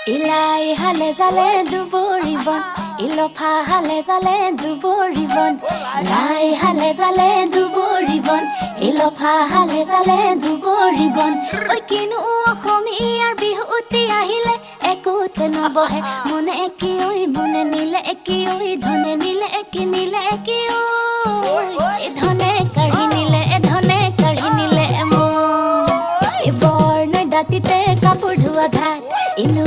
ইলাই হালে জালে দুবৰিবন ইলফা হালে জালে দুবৰিবন লাই হালে জালে দুবৰিবন ইলফা হালে জালে দুবৰিবন ঐ কিনো অসমীয়াৰ বিহুতি আহিলে একোতে নবহে মনে একি ঐ মনে নিলে একি ঐ ধনে নিলে একি ঐ এ ধনে কাঢ়ি নিলে মোৰ এই বৰ্ণ দাঁতিতে কাপোৰ ধোৱা ঘাট ইনো